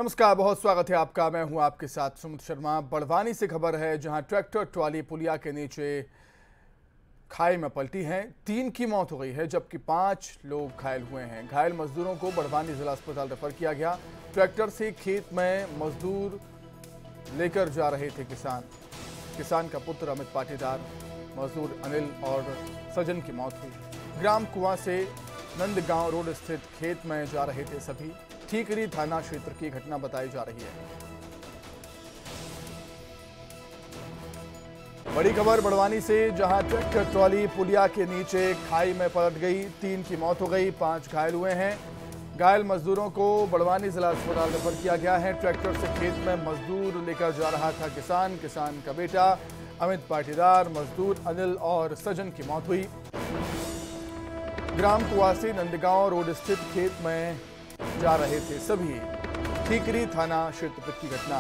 नमस्कार, बहुत स्वागत है आपका। मैं हूं आपके साथ सुमित शर्मा। बड़वानी से खबर है, जहां ट्रैक्टर ट्रॉली पुलिया के नीचे खाई में पलटी है। 3 की मौत हो गई है, जबकि 5 लोग घायल हुए हैं। घायल मजदूरों को बड़वानी जिला अस्पताल रेफर किया गया। ट्रैक्टर से खेत में मजदूर लेकर जा रहे थे किसान का पुत्र अमित पाटीदार, मजदूर अनिल और सजन की मौत हुई। ग्राम कुआं से नंदगांव रोड स्थित खेत में जा रहे थे सभी। ठीकरी थाना क्षेत्र की घटना बताई जा रही है। बड़ी खबर बड़वानी से, जहां ट्रैक्टर ट्रॉली पुलिया के नीचे खाई में पलट गई। 3 की मौत हो गई, 5 घायल हुए हैं। घायल मजदूरों को बड़वानी जिला अस्पताल रेफर किया गया है। ट्रैक्टर से खेत में मजदूर लेकर जा रहा था किसान का बेटा अमित पाटीदार, मजदूर अनिल और सजन की मौत हुई। ग्राम कुआसी नंदगांव रोड स्थित खेत में जा रहे थे सभी। ठीकरी थाना क्षेत्र की घटना।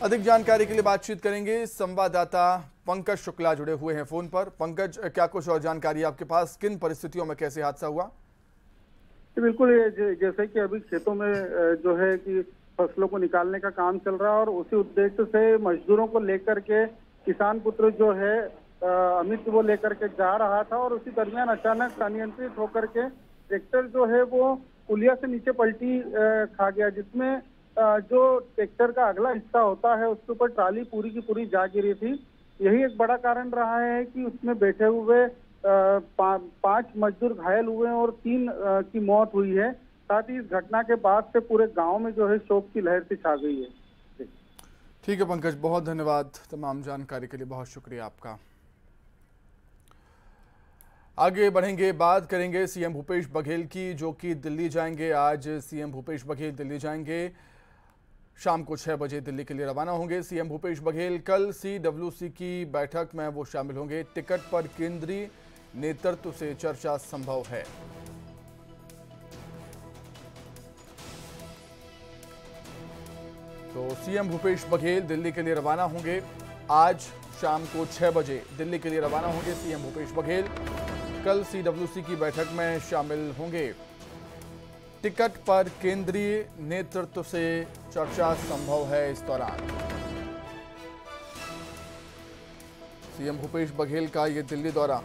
अधिक जानकारी के लिए बातचीत करेंगे। संवाददाता पंकज शुक्ला जुड़े हुए हैं फोन पर। पंकज, क्या कुछ और जानकारी आपके पास? किन परिस्थितियों में कैसे हादसा हुआ? बिल्कुल, जैसे कि अभी खेतों में जो है कि फसलों को निकालने का काम चल रहा है और उसी उद्देश्य से मजदूरों को लेकर के किसान पुत्र जो है अमित वो लेकर के जा रहा था और उसी दरमियान अचानक अनियंत्रित होकर के ट्रैक्टर जो है वो पुलिया से नीचे पलटी खा गया, जिसमें जो ट्रैक्टर का अगला हिस्सा होता है उसके ऊपर ट्राली पूरी की पूरी जा गिरी थी। यही एक बड़ा कारण रहा है कि उसमें बैठे हुए 5 मजदूर घायल हुए और 3 की मौत हुई है। साथ ही इस घटना के बाद से पूरे गांव में जो है शोक की लहर सी छा गई है। ठीक है पंकज, बहुत धन्यवाद तमाम जानकारी के लिए। बहुत शुक्रिया आपका। आगे बढ़ेंगे, बात करेंगे सीएम भूपेश बघेल की, जो कि दिल्ली जाएंगे। आज सीएम भूपेश बघेल दिल्ली जाएंगे। शाम को 6 बजे दिल्ली के लिए रवाना होंगे सीएम भूपेश बघेल। कल CWC की बैठक में वो शामिल होंगे। टिकट पर केंद्रीय नेतृत्व से चर्चा संभव है। तो सीएम भूपेश बघेल दिल्ली के लिए रवाना होंगे। आज शाम को 6 बजे दिल्ली के लिए रवाना होंगे सीएम भूपेश बघेल। कल CWC की बैठक में शामिल होंगे। टिकट पर केंद्रीय नेतृत्व से चर्चा संभव है इस दौरान। सीएम भूपेश बघेल का ये दिल्ली दौरा।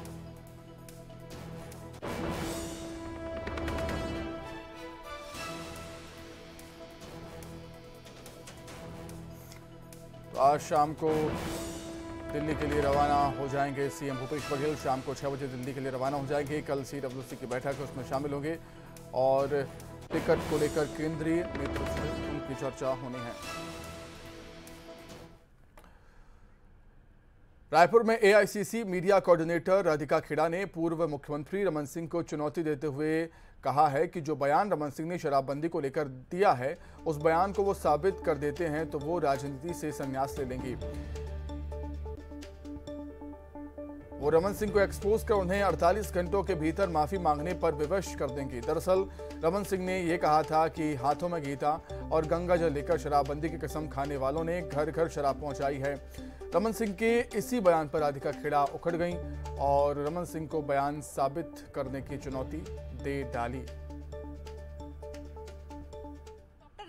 तो आज शाम को दिल्ली के लिए रवाना हो जाएंगे सीएम भूपेश बघेल। शाम को 6 बजे दिल्ली के लिए रवाना हो जाएंगे। कल CWC की बैठक है, उसमें शामिल होंगे और टिकट को लेकर केंद्रीय नेतृत्व से उनकी चर्चा होनी है। रायपुर में AICC media coordinator Radhika Khera ने पूर्व मुख्यमंत्री रमन सिंह को चुनौती देते हुए कहा है कि जो बयान रमन सिंह ने शराबबंदी को लेकर दिया है, उस बयान को वो साबित कर देते हैं तो वो राजनीति से संन्यास ले लेंगी। वो रमन सिंह को एक्सपोज कर उन्हें 48 घंटों के भीतर माफी मांगने पर विवश कर देंगे। दरअसल रमन सिंह ने यह कहा था कि हाथों में गीता और गंगा जल लेकर शराबबंदी की कसम खाने वालों ने घर घर शराब पहुंचाई है। रमन सिंह के इसी बयान पर राधिका खेड़ा उखड़ गईं और रमन सिंह को बयान साबित करने की चुनौती दे डाली।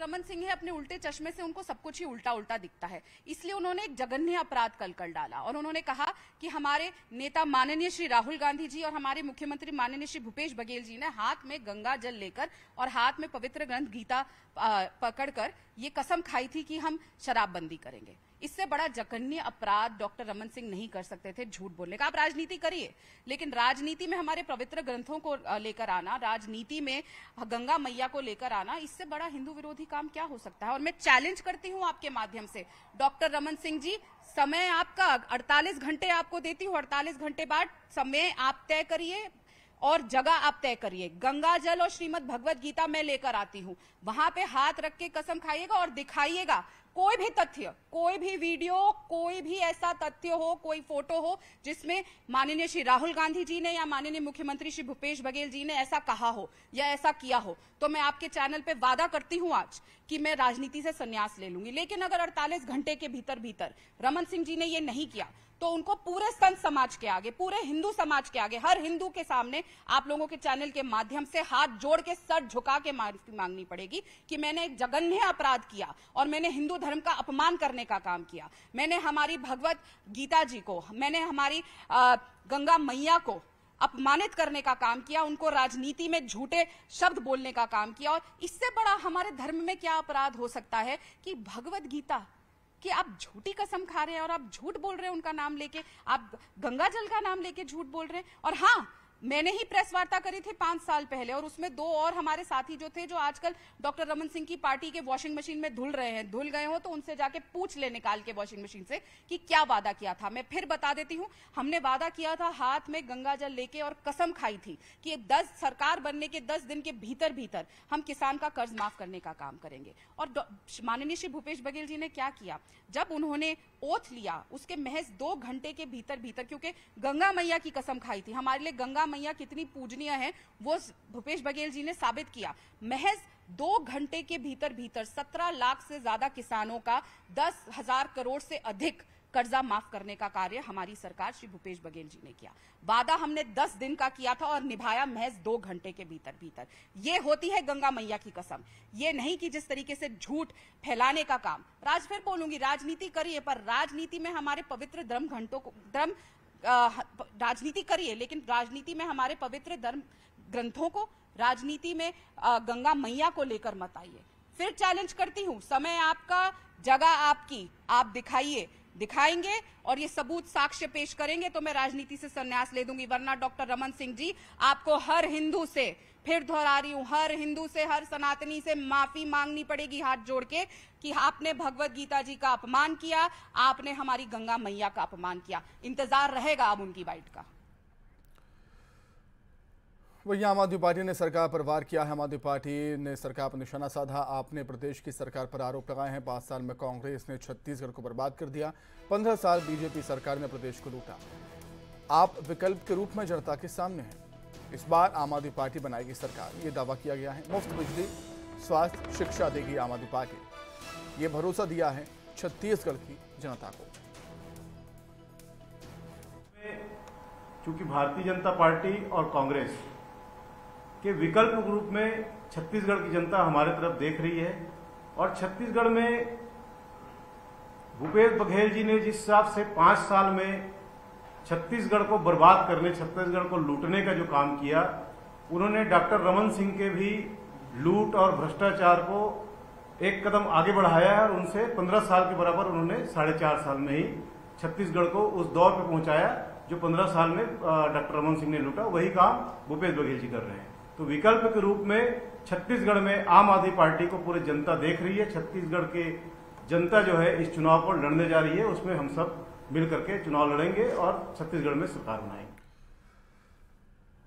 रमन सिंह है, अपने उल्टे चश्मे से उनको सब कुछ ही उल्टा उल्टा दिखता है, इसलिए उन्होंने एक जघन्य अपराध कल डाला और उन्होंने कहा कि हमारे नेता माननीय श्री राहुल गांधी जी और हमारे मुख्यमंत्री माननीय श्री भूपेश बघेल जी ने हाथ में गंगा जल लेकर और हाथ में पवित्र ग्रंथ गीता पकड़कर ये कसम खाई थी कि हम शराबबंदी करेंगे। इससे बड़ा जघन्य अपराध डॉक्टर रमन सिंह नहीं कर सकते थे झूठ बोलने का। आप राजनीति करिए, लेकिन राजनीति में हमारे पवित्र ग्रंथों को लेकर आना, राजनीति में गंगा मैया को लेकर आना, इससे बड़ा हिंदू विरोधी काम क्या हो सकता है। और मैं चैलेंज करती हूं आपके माध्यम से, डॉक्टर रमन सिंह जी, समय आपका 48 घंटे आपको देती हूं, 48 घंटे बाद समय आप तय करिए और जगह आप तय करिए। गंगा जल और श्रीमद् भगवत गीता मैं लेकर आती हूं, वहां पे हाथ रख के कसम खाइएगा और दिखाइएगा कोई भी तथ्य, कोई भी वीडियो, कोई भी ऐसा तथ्य हो, कोई फोटो हो जिसमें माननीय श्री राहुल गांधी जी ने या माननीय मुख्यमंत्री श्री भूपेश बघेल जी ने ऐसा कहा हो या ऐसा किया हो, तो मैं आपके चैनल पे वादा करती हूं आज कि मैं राजनीति से संन्यास ले लूंगी। लेकिन अगर 48 घंटे के भीतर रमन सिंह जी ने ये नहीं किया तो उनको पूरे संत समाज के आगे, पूरे हिंदू समाज के आगे, हर हिंदू के सामने आप लोगों के चैनल के माध्यम से हाथ जोड़ के सर झुका के माफी मांगनी पड़ेगी कि मैंने एक जघन्य अपराध किया और मैंने हिंदू धर्म का अपमान करने का काम किया। मैंने हमारी भगवत गीता जी को, मैंने हमारी गंगा मैया को अपमानित करने का काम किया, उनको राजनीति में झूठे शब्द बोलने का काम किया। और इससे बड़ा हमारे धर्म में क्या अपराध हो सकता है कि भगवत गीता कि आप झूठी कसम खा रहे हैं और आप झूठ बोल रहे हैं उनका नाम लेके, आप गंगा जल का नाम लेके झूठ बोल रहे हैं। और हाँ, मैंने ही प्रेस वार्ता करी थी 5 साल पहले और उसमें 2 और हमारे साथी जो थे, जो आजकल डॉक्टर रमन सिंह की पार्टी के वॉशिंग मशीन में धुल रहे हैं, धुल गए हो तो उनसे जाके पूछ ले निकाल के वॉशिंग मशीन से कि क्या वादा किया था। मैं फिर बता देती हूं, हमने वादा किया था, हाथ में गंगा जल लेके और कसम खाई थी कि 10 सरकार बनने के 10 दिन के भीतर भीतर हम किसान का कर्ज माफ करने का काम करेंगे। और माननीय श्री भूपेश बघेल जी ने क्या किया, जब उन्होंने ओथ लिया उसके महज 2 घंटे के भीतर भीतर, क्योंकि गंगा मैया की कसम खाई थी, हमारे लिए गंगा मैया कितनी पूजनीय है वो भूपेश बघेल जी ने साबित किया। महज 2 घंटे के भीतर भीतर 17 लाख से ज्यादा किसानों का 10,000 करोड़ से अधिक कर्जा माफ करने का कार्य हमारी सरकार श्री भूपेश बघेल जी ने किया। वादा हमने 10 दिन का किया था और निभाया महज 2 घंटे के भीतर भीतर। ये होती है गंगा मैया की कसम, ये नहीं कि जिस तरीके से झूठ फैलाने का काम। फिर बोलूंगी, राजनीति करिए, पर राजनीति में हमारे पवित्र धर्म घंटों को राजनीति करिए, लेकिन राजनीति में हमारे पवित्र धर्म ग्रंथों को, राजनीति में गंगा मैया को लेकर मत आइए। फिर चैलेंज करती हूं, समय आपका, जगह आपकी, आप दिखाएंगे और ये सबूत साक्ष्य पेश करेंगे तो मैं राजनीति से संन्यास ले दूंगी, वरना डॉक्टर रमन सिंह जी आपको हर हिंदू से, फिर दोहरा रही हूं, हर हिंदू से, हर सनातनी से माफी मांगनी पड़ेगी हाथ जोड़ के कि आपने भगवत गीता जी का अपमान किया, आपने हमारी गंगा मैया का अपमान किया। इंतजार रहेगा अब उनकी बाइट का। वहीं आम आदमी पार्टी ने सरकार पर वार किया है। आम आदमी पार्टी ने सरकार पर निशाना साधा। आपने प्रदेश की सरकार पर आरोप लगाए हैं, 5 साल में कांग्रेस ने छत्तीसगढ़ को बर्बाद कर दिया, 15 साल बीजेपी सरकार ने प्रदेश को लूटा। आप विकल्प के रूप में जनता के सामने हैं। इस बार आम आदमी पार्टी बनाएगी सरकार, ये दावा किया गया है। मुफ्त बिजली, स्वास्थ्य, शिक्षा देगी आम आदमी पार्टी, ये भरोसा दिया है छत्तीसगढ़ की जनता को। चूंकि भारतीय जनता पार्टी और कांग्रेस के विकल्प रूप में छत्तीसगढ़ की जनता हमारे तरफ देख रही है और छत्तीसगढ़ में भूपेश बघेल जी ने जिस हिसाब से 5 साल में छत्तीसगढ़ को बर्बाद करने, छत्तीसगढ़ को लूटने का जो काम किया, उन्होंने डॉक्टर रमन सिंह के भी लूट और भ्रष्टाचार को एक कदम आगे बढ़ाया है और उनसे 15 साल के बराबर उन्होंने 4.5 साल में ही छत्तीसगढ़ को उस दौर पर पहुंचाया जो 15 साल में डॉक्टर रमन सिंह ने लूटा। वही काम भूपेश बघेल जी कर रहे हैं। तो विकल्प के रूप में छत्तीसगढ़ में आम आदमी पार्टी को पूरी जनता देख रही है। छत्तीसगढ़ की जनता जो है इस चुनाव को लड़ने जा रही है, उसमें हम सब मिलकर के चुनाव लड़ेंगे और छत्तीसगढ़ में सरकार बनाएंगे।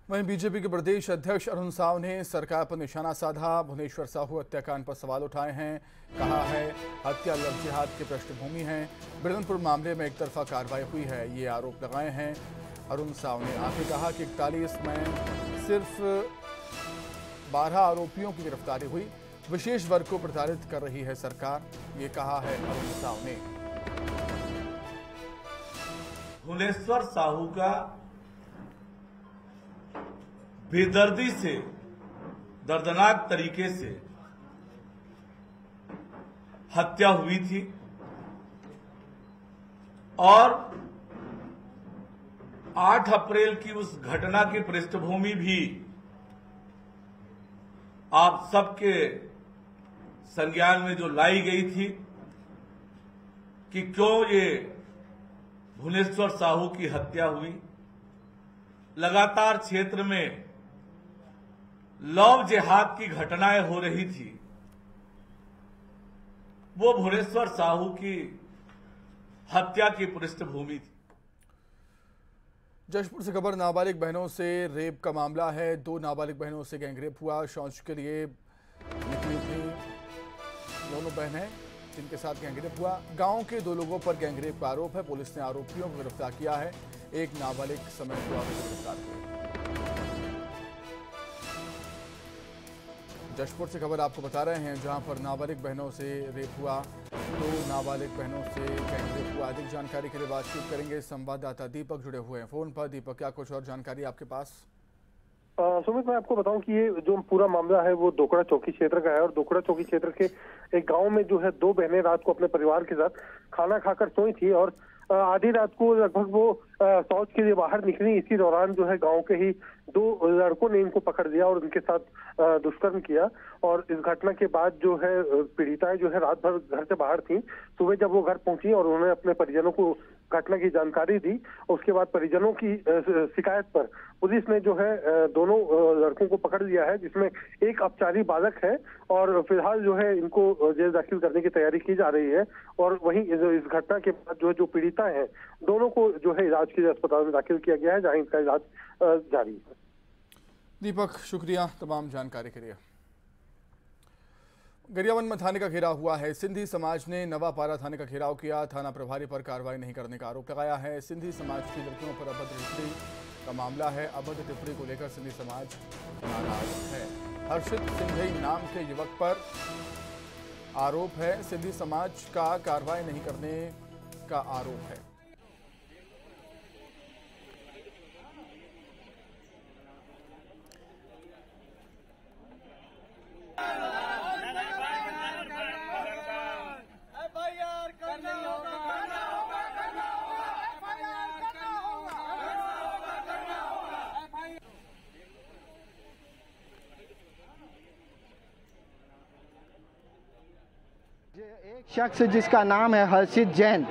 वहीं बीजेपी के प्रदेश अध्यक्ष अरुण साव ने सरकार पर निशाना साधा। भुवनेश्वर साहू हत्याकांड पर सवाल उठाए हैं। कहा है हत्या लव जिहाद की पृष्ठभूमि है। बिरदनपुर मामले में एक तरफा कार्रवाई हुई है, ये आरोप लगाए हैं अरुण साव ने। आगे कहा कि 41 में सिर्फ 12 आरोपियों की गिरफ्तारी हुई, विशेष वर्ग को प्रताड़ित कर रही है सरकार, ये कहा है अरुण साव ने। भुवनेश्वर साहू का बेदर्दी से, दर्दनाक तरीके से हत्या हुई थी और 8 अप्रैल की उस घटना की पृष्ठभूमि भी आप सबके संज्ञान में जो लाई गई थी कि क्यों ये भुवनेश्वर साहू की हत्या हुई। लगातार क्षेत्र में लव जिहाद की घटनाएं हो रही थी, वो भुवनेश्वर साहू की हत्या की पृष्ठभूमि थी। जशपुर से खबर, नाबालिग बहनों से रेप का मामला है। 2 नाबालिग बहनों से गैंगरेप हुआ। शौच के लिए निकली थी दोनों बहनें जिनके साथ गैंगरेप हुआ। गांव के 2 लोगों पर गैंगरेप का आरोप है। पुलिस ने आरोपियों को गिरफ्तार किया है। एक नाबालिग समेत 2 आरोपी गिरफ्तार हुए। जशपुर से खबर आपको बता रहे हैं, जहां पर नाबालिग बहनों से रेप हुआ। 2 नाबालिग बहनों से गैंग रेप हुआ। अधिक जानकारी के लिए बातचीत करेंगे संवाददाता दीपक, जुड़े हुए हैं फोन पर। दीपक, क्या कुछ और जानकारी आपके पास? सुमित, मैं आपको बताऊं कि ये जो पूरा मामला है वो दोकड़ा चौकी क्षेत्र का है और दोकड़ा चौकी क्षेत्र के एक गांव में जो है 2 बहनें रात को अपने परिवार के साथ खाना खाकर सोई थी और आधी रात को लगभग वो शौच के लिए बाहर निकली। इसी दौरान जो है गांव के ही 2 लड़कों ने इनको पकड़ लिया और उनके साथ दुष्कर्म किया। और इस घटना के बाद जो है पीड़िताएं जो है रात भर घर से बाहर थी। सुबह जब वो घर पहुंची और उन्होंने अपने परिजनों को घटना की जानकारी दी, उसके बाद परिजनों की शिकायत पर पुलिस ने जो है दोनों लड़कों को पकड़ लिया है, जिसमें एक अपचारी बालक है और फिलहाल जो है इनको जेल दाखिल करने की तैयारी की जा रही है। और वहीं इस घटना के बाद जो है जो पीड़िता है दोनों को जो है इलाज के लिए अस्पताल में दाखिल किया गया है, जहां इनका इलाज जारी है। दीपक, शुक्रिया तमाम जानकारी के लिए। गरियाबंद में थाने का घेराव हुआ है। सिंधी समाज ने नवापारा थाने का घेराव किया। थाना प्रभारी पर कार्रवाई नहीं करने का आरोप लगाया है। सिंधी समाज की लड़कियों पर अभद्र टिप्पणी का मामला है। अभद्र टिप्पणी को लेकर सिंधी समाज नाराज है। हर्षित सिंधई नाम के युवक पर आरोप है। सिंधी समाज का कार्रवाई नहीं करने का आरोप है। एक शख्स जिसका नाम है हर्षित जैन,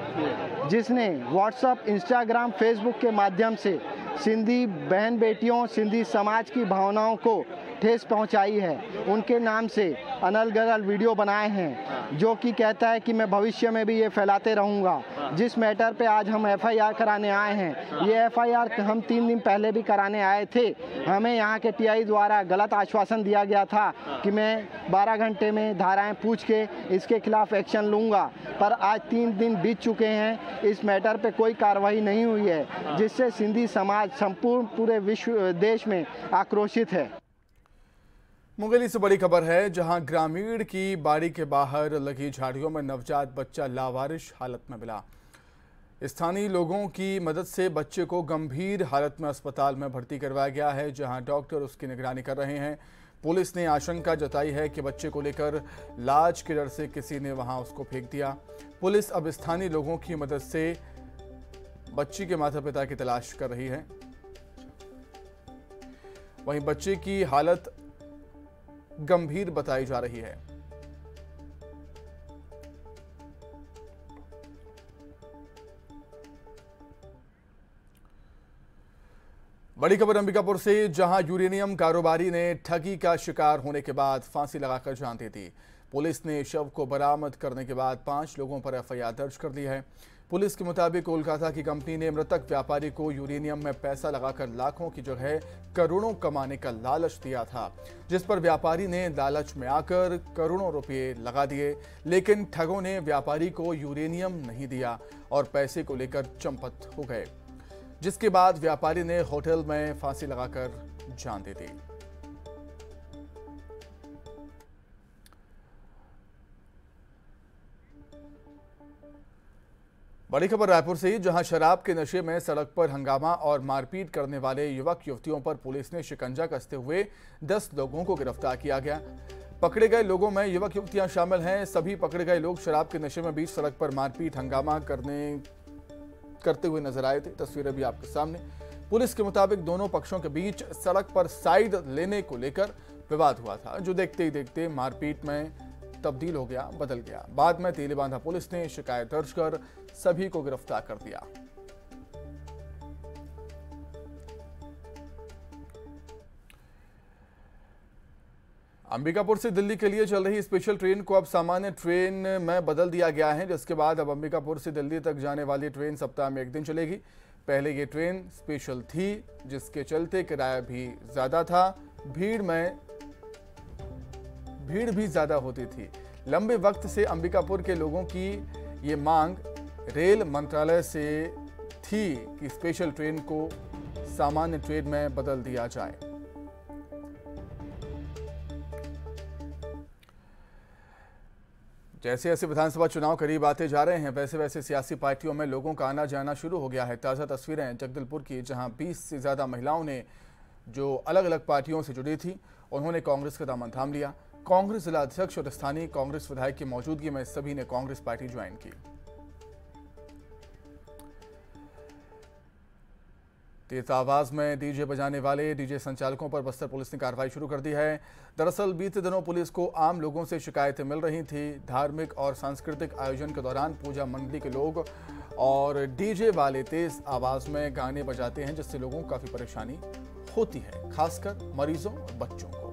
जिसने व्हाट्सएप, इंस्टाग्राम, फेसबुक के माध्यम से सिंधी बहन बेटियों, सिंधी समाज की भावनाओं को ठेस पहुंचाई है। उनके नाम से अनल गनल वीडियो बनाए हैं, जो कि कहता है कि मैं भविष्य में भी ये फैलाते रहूंगा। जिस मैटर पे आज हम एफआईआर कराने आए हैं, ये एफआईआर हम 3 दिन पहले भी कराने आए थे। हमें यहाँ के टीआई द्वारा गलत आश्वासन दिया गया था कि मैं 12 घंटे में धाराएं पूछ के इसके खिलाफ एक्शन लूँगा, पर आज 3 दिन बीत चुके हैं, इस मैटर पे कोई कार्रवाई नहीं हुई है, जिससे सिंधी समाज संपूर्ण पूरे देश में आक्रोशित है। मुंगेली से बड़ी खबर है, जहां ग्रामीण की बाड़ी के बाहर लगी झाड़ियों में नवजात बच्चा लावारिश हालत में मिला। स्थानीय लोगों की मदद से बच्चे को गंभीर हालत में अस्पताल में भर्ती करवाया गया है, जहां डॉक्टर उसकी निगरानी कर रहे हैं। पुलिस ने आशंका जताई है कि बच्चे को लेकर लाज के डर से किसी ने वहां उसको फेंक दिया। पुलिस अब स्थानीय लोगों की मदद से बच्ची के माता पिता की तलाश कर रही है। वहीं बच्चे की हालत गंभीर बताई जा रही है। बड़ी खबर अंबिकापुर से, जहां यूरेनियम कारोबारी ने ठगी का शिकार होने के बाद फांसी लगाकर जान दे दी। पुलिस ने शव को बरामद करने के बाद 5 लोगों पर एफआईआर दर्ज कर दी है। पुलिस के मुताबिक कोलकाता की कंपनी ने मृतक व्यापारी को यूरेनियम में पैसा लगाकर लाखों की जगह करोड़ों कमाने का लालच दिया था, जिस पर व्यापारी ने लालच में आकर करोड़ों रुपए लगा दिए। लेकिन ठगों ने व्यापारी को यूरेनियम नहीं दिया और पैसे को लेकर चंपत हो गए, जिसके बाद व्यापारी ने होटल में फांसी लगाकर जान दे दी। बड़ी खबर रायपुर से, जहां शराब के नशे में सड़क पर हंगामा और मारपीट करने वाले युवक युवतियों पर पुलिस ने शिकंजा कसते हुए 10 लोगों को गिरफ्तार किया गया। पकड़े गए लोगों में युवक युवतियां शामिल हैं। सभी पकड़े गए लोग शराब के नशे में बीच सड़क पर मारपीट हंगामा करते हुए नजर आए थे। तस्वीरें भी आपके सामने। पुलिस के मुताबिक दोनों पक्षों के बीच सड़क पर साइड लेने को लेकर विवाद हुआ था, जो देखते ही देखते मारपीट में तब्दील हो गया, बदल गया। बाद में तेलीबांधा पुलिस ने शिकायत दर्ज कर सभी को गिरफ्तार कर दिया। अंबिकापुर से दिल्ली के लिए चल रही स्पेशल ट्रेन को अब सामान्य ट्रेन में बदल दिया गया है, जिसके बाद अब अंबिकापुर से दिल्ली तक जाने वाली ट्रेन सप्ताह में 1 दिन चलेगी। पहले ये ट्रेन स्पेशल थी, जिसके चलते किराया भी ज्यादा था, भीड़ भी ज्यादा होती थी। लंबे वक्त से अंबिकापुर के लोगों की ये मांग रेल मंत्रालय से थी कि स्पेशल ट्रेन को सामान्य ट्रेन में बदल दिया जाए। जैसे जैसे विधानसभा चुनाव करीब आते जा रहे हैं वैसे वैसे सियासी पार्टियों में लोगों का आना जाना शुरू हो गया है। ताज़ा तस्वीरें जगदलपुर की, जहां 20 से ज़्यादा महिलाओं ने जो अलग अलग पार्टियों से जुड़ी थी उन्होंने कांग्रेस का दामन थाम लिया। कांग्रेस जिला अध्यक्ष और स्थानीय कांग्रेस विधायक की मौजूदगी में सभी ने कांग्रेस पार्टी ज्वाइन की। तेज आवाज में डीजे बजाने वाले डीजे संचालकों पर बस्तर पुलिस ने कार्रवाई शुरू कर दी है। दरअसल बीते दिनों पुलिस को आम लोगों से शिकायतें मिल रही थी। धार्मिक और सांस्कृतिक आयोजन के दौरान पूजा मंडली के लोग और डीजे वाले तेज आवाज में गाने बजाते हैं, जिससे लोगों को काफी परेशानी होती है, खासकर मरीजों और बच्चों को।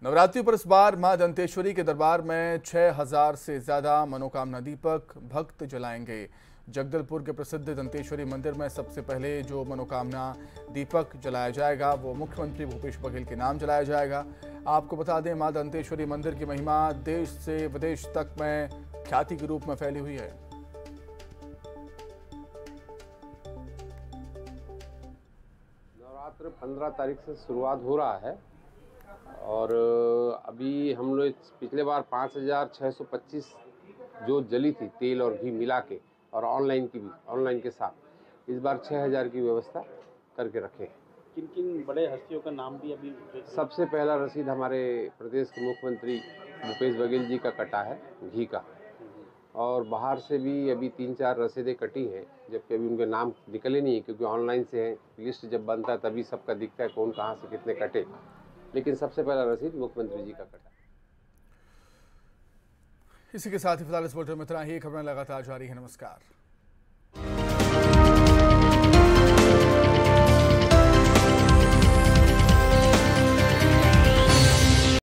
नवरात्रि पर इस बार मां दंतेश्वरी के दरबार में 6000 से ज्यादा मनोकामना दीपक भक्त जलाएंगे। जगदलपुर के प्रसिद्ध दंतेश्वरी मंदिर में सबसे पहले जो मनोकामना दीपक जलाया जाएगा वो मुख्यमंत्री भूपेश बघेल के नाम जलाया जाएगा। आपको बता दें, मां दंतेश्वरी मंदिर की महिमा देश से विदेश तक में ख्याति के रूप में फैली हुई है। नवरात्र 15 तारीख से शुरुआत हो रहा है और अभी हम लोग पिछले बार 5625 जो जली थी तेल और घी मिला के और ऑनलाइन के साथ इस बार 6000 की व्यवस्था करके रखे हैं। किन किन बड़े हस्तियों का नाम भी अभी? सबसे पहला रसीद हमारे प्रदेश के मुख्यमंत्री भूपेश बघेल जी का कटा है घी का, और बाहर से भी अभी 3-4 रसीदें कटी हैं, जबकि अभी उनके नाम निकले नहीं है क्योंकि ऑनलाइन से है। लिस्ट जब बनता है तभी सबका दिखता है कौन कहाँ से कितने कटे, लेकिन सबसे पहला रसीद मुख्यमंत्री जी का कटा। इसी के साथ ही फिलहाल इस बुलेटिन में इतना ही। खबरें लगातार जारी है। नमस्कार।